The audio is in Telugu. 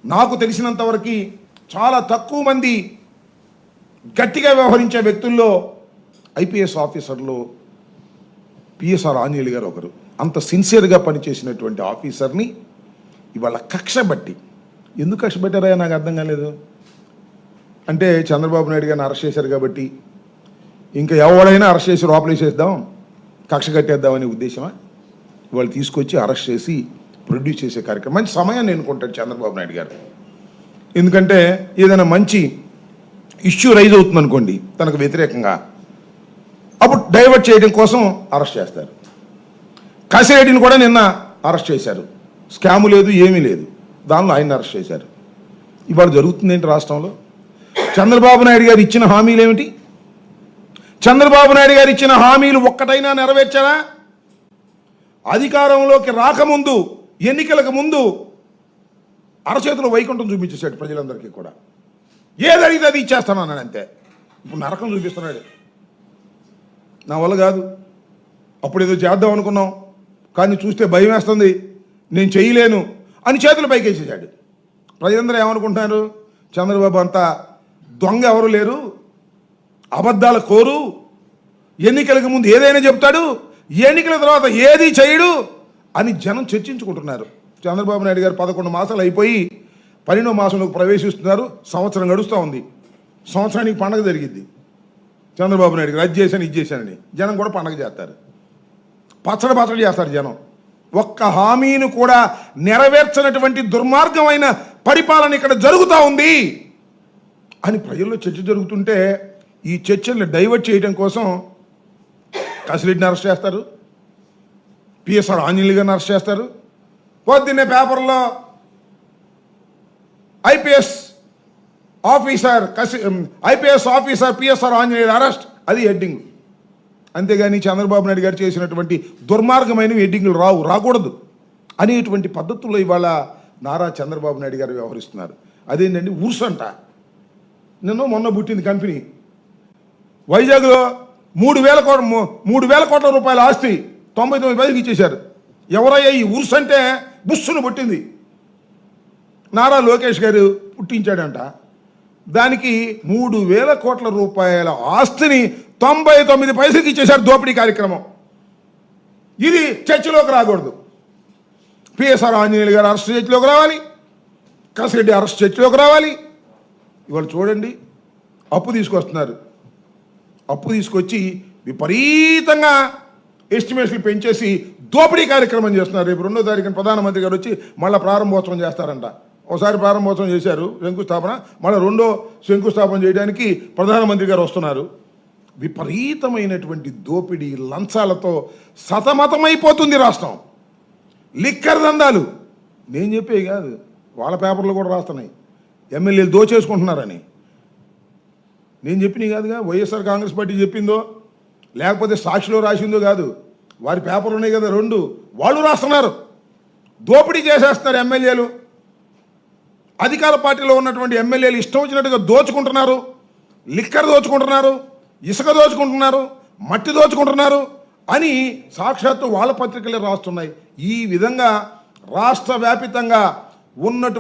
నాకు తెలిసినంతవరకు చాలా తక్కువ మంది గట్టిగా వ్యవహరించే వ్యక్తుల్లో ఐపీఎస్ ఆఫీసర్లు పిఎస్ఆర్ ఆంజనేయులు గారు ఒకరు. అంత సిన్సియర్గా పనిచేసినటువంటి ఆఫీసర్ని ఇవాళ కక్ష బట్టి, ఎందుకు కక్ష పెట్టారా నాకు అర్థం కాలేదు. అంటే చంద్రబాబు నాయుడు గారిని అరెస్ట్ చేశారు కాబట్టి ఇంకా ఎవడైనా అరెస్ట్ చేసి లోపలేసేద్దాం, కక్ష కట్టేద్దామనే ఉద్దేశమా? వాళ్ళు తీసుకొచ్చి అరెస్ట్ చేసి ప్రొడ్యూస్ చేసే కార్యక్రమం మంచి సమయాన్ని ఎన్నుకుంటాడు చంద్రబాబు నాయుడు గారు. ఎందుకంటే ఏదైనా మంచి ఇష్యూ రైజ్ అవుతుంది అనుకోండి తనకు వ్యతిరేకంగా, అప్పుడు డైవర్ట్ చేయడం కోసం అరెస్ట్ చేస్తారు. కసిరెడ్డిని కూడా నిన్న అరెస్ట్ చేశారు. స్కాము లేదు, ఏమీ లేదు, దానిలో ఆయన అరెస్ట్ చేశారు. ఇవాళ జరుగుతుంది ఏంటి రాష్ట్రంలో? చంద్రబాబు నాయుడు గారు ఇచ్చిన హామీలు ఏమిటి? చంద్రబాబు నాయుడు గారు ఇచ్చిన హామీలు ఒక్కటైనా నెరవేర్చారా? అధికారంలోకి రాకముందు, ఎన్నికలకు ముందు అరచేతిలో వైకుంఠం చూపించేశాడు ప్రజలందరికీ కూడా. ఏది అడిగితే అది ఇచ్చేస్తానన్నాడు అంతే. ఇప్పుడు నరకం చూపిస్తున్నాడు. నా వల్ల కాదు, అప్పుడు ఏదో చేద్దాం అనుకున్నాం కానీ చూస్తే భయం వేస్తుంది, నేను చేయలేను అని చేతులు పైకేసేసాడు. ప్రజలందరూ ఏమనుకుంటున్నారు? చంద్రబాబు అంతా దొంగ ఎవరు లేరు, అబద్ధాల కోరు, ఎన్నికలకు ముందు ఏదైనా చెప్తాడు, ఎన్నికల తర్వాత ఏది చేయడు అని జనం చర్చించుకుంటున్నారు. చంద్రబాబు నాయుడు గారు 11 మాసాలు అయిపోయి 12వ మాసంలోకి ప్రవేశిస్తున్నారు. సంవత్సరం గడుస్తూ ఉంది. సంవత్సరానికి పండగ జరిగింది. చంద్రబాబు నాయుడు గారు అది చేశాను ఇది చేశానని జనం కూడా పండగ చేస్తారు, పచ్చడి చేస్తారు జనం. ఒక్క హామీని కూడా నెరవేర్చినటువంటి దుర్మార్గమైన పరిపాలన ఇక్కడ జరుగుతూ ఉంది అని ప్రజల్లో చర్చ జరుగుతుంటే, ఈ చర్చల్ని డైవర్ట్ చేయడం కోసం కసిరెడ్డిని అరెస్ట్ చేస్తారు, పిఎస్ఆర్ ఆంజనేయులు గారిని అరెస్ట్ చేస్తారు. పొద్దున్నే పేపర్లో IPS officer PSR Anjaneyulu arrest, అది హెడ్డింగ్. అంతేగాని చంద్రబాబు నాయుడు గారు చేసినటువంటి దుర్మార్గమైన హెడ్డింగ్లు రాకూడదు అనేటువంటి పద్ధతుల్లో ఇవాళ నారా చంద్రబాబు నాయుడు గారు వ్యవహరిస్తున్నారు. అదేంటండి ఉర్సంట. మొన్న పుట్టింది కంపెనీ వైజాగ్లో 3,000 కోట్ల రూపాయల ఆస్తి 99 పైసలకి ఇచ్చేశారు. ఎవరయ్యా ఈ ఉర్స్ అంటే బుస్సును పుట్టింది. నారా లోకేష్ గారు పుట్టించాడంట. దానికి 3,000 కోట్ల రూపాయల ఆస్తిని 99 పైసలకి ఇచ్చేశారు. దోపిడీ కార్యక్రమం. ఇది చర్చలోకి రాకూడదు. పిఎస్ఆర్ ఆంజనేయులు గారు అరెస్ట్ చర్చలోకి రావాలి, కసిరెడ్డి అరెస్ట్ చర్చలోకి రావాలి. ఇవాళ చూడండి, అప్పు తీసుకొస్తున్నారు. అప్పు తీసుకొచ్చి విపరీతంగా ఎస్టిమేషన్లు పెంచేసి దోపిడీ కార్యక్రమం చేస్తున్నారు. రేపు 2వ తారీఖున ప్రధానమంత్రి గారు వచ్చి మళ్ళీ ప్రారంభోత్సవం చేస్తారంట. ఒకసారి ప్రారంభోత్సవం చేశారు, శంకుస్థాపన, మళ్ళీ 2వ శంకుస్థాపన చేయడానికి ప్రధానమంత్రి గారు వస్తున్నారు. విపరీతమైనటువంటి దోపిడీ లంచాలతో సతమతమైపోతుంది రాష్ట్రం. లిక్కర్ దందాలు నేను చెప్పే కాదు, వాళ్ళ పేపర్లు కూడా రాస్తున్నాయి. ఎమ్మెల్యేలు దోచేసుకుంటున్నారని నేను చెప్పినవి కాదుగా, వైఎస్ఆర్ కాంగ్రెస్ పార్టీ చెప్పిందో లేకపోతే సాక్షిలో రాసిందో కాదు, వారి పేపర్లు ఉన్నాయి కదా 2, వాళ్ళు రాస్తున్నారు. దోపిడీ చేసేస్తున్నారు ఎమ్మెల్యేలు. అధికార పార్టీలో ఉన్నటువంటి ఎమ్మెల్యేలు ఇష్టం వచ్చినట్టుగా దోచుకుంటున్నారు. లిక్కర్ దోచుకుంటున్నారు, ఇసుక దోచుకుంటున్నారు, మట్టి దోచుకుంటున్నారు అని సాక్షాత్తు వాళ్ళ పత్రికలే రాస్తున్నాయి. ఈ విధంగా రాష్ట్ర వ్యాపితంగా ఉన్నటువంటి